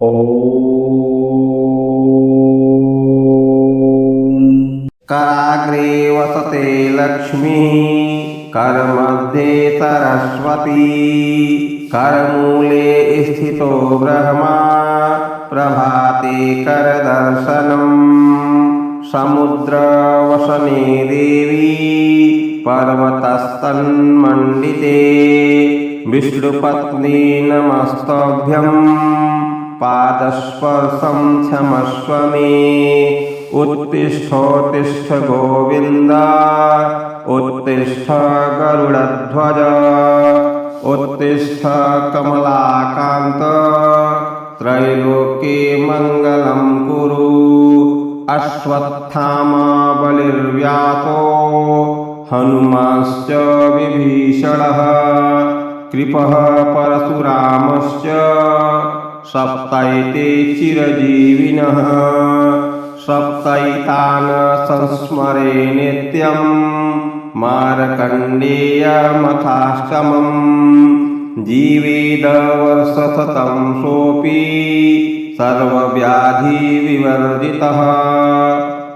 ॐ कराग्रे वसते लक्ष्मीः करमध्ये सरस्वती करमूले स्थितो ब्रह्मा प्रभाते करदर्शनम् समुद्रवसने देवी पर्वतस्तन्मण्डिते विष्णुपत्नी नमस्तभ्यम् पादस्पर्शं क्षमस्व मे उत्तिष्ठोत्तिष्ठ गोविन्द उत्तिष्ठ गरुडध्वज उत्तिष्ठ कमलाकान्त त्रैलोक्ये मङ्गलं कुरु अश्वत्थामा बलिर्व्यातो हनुमांश्च विभीषणः कृपः परशुरामश्च सप्तैते चिरजीविनः सप्तैतान् संस्मरे नित्यं मार्कण्डेयमथाष्टमम् जीवेदवर्षशतं सोऽपि सर्वव्याधिविवर्जितः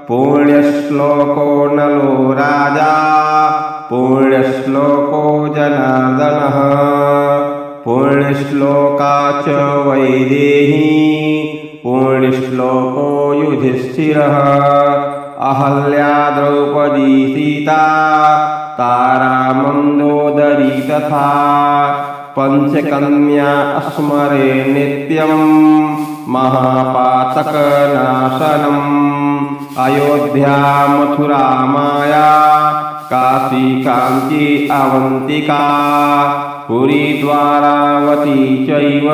पुण्यश्लोको नलो राजा पुण्यश्लोको जनार्दनः पुण्यश्लोका च वैदेही पुण्यश्लोको युधिष्ठिरः अहल्या द्रौपदी सीता तारा मन्दोदरी तथा पञ्चकन्या स्मरे नित्यं महापातकनाशनम् अयोध्या मथुरा माया काशी काञ्ची अवन्तिका पुरी द्वारावती चैव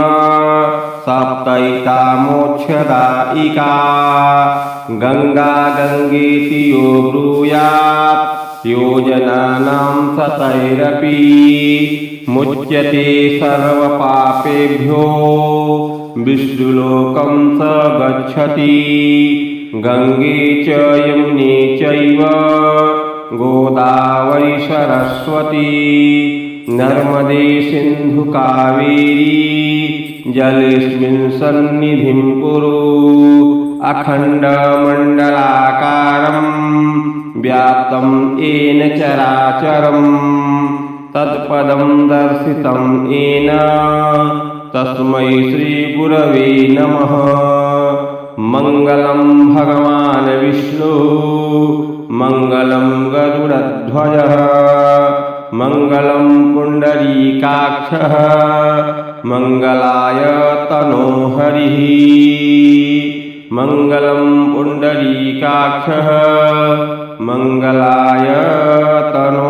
सप्तैता मोक्षदायिका गंगा गंगेति यो ब्रूयात् योजनानां सतैरपि मुच्यते सर्वपापेभ्यो विष्णुलोकं स गच्छति गंगे च यमुने चैव गोदावरी सरस्वती नर्मदे सिन्धु कावेरी जलेऽस्मिन् सन्निधिं कुरु अखण्डमण्डलाकारं व्याप्तं येन चराचरं तत्पदं दर्शितं येन तस्मै श्रीगुरवे नमः मङ्गलं भगवान् विष्णु मङ्गलं गरुडध्वजः मङ्गलं पुण्डरीकाक्षः मङ्गलाय तनो हरिः मङ्गलं पुण्डरीकाक्षः मङ्गलाय तनो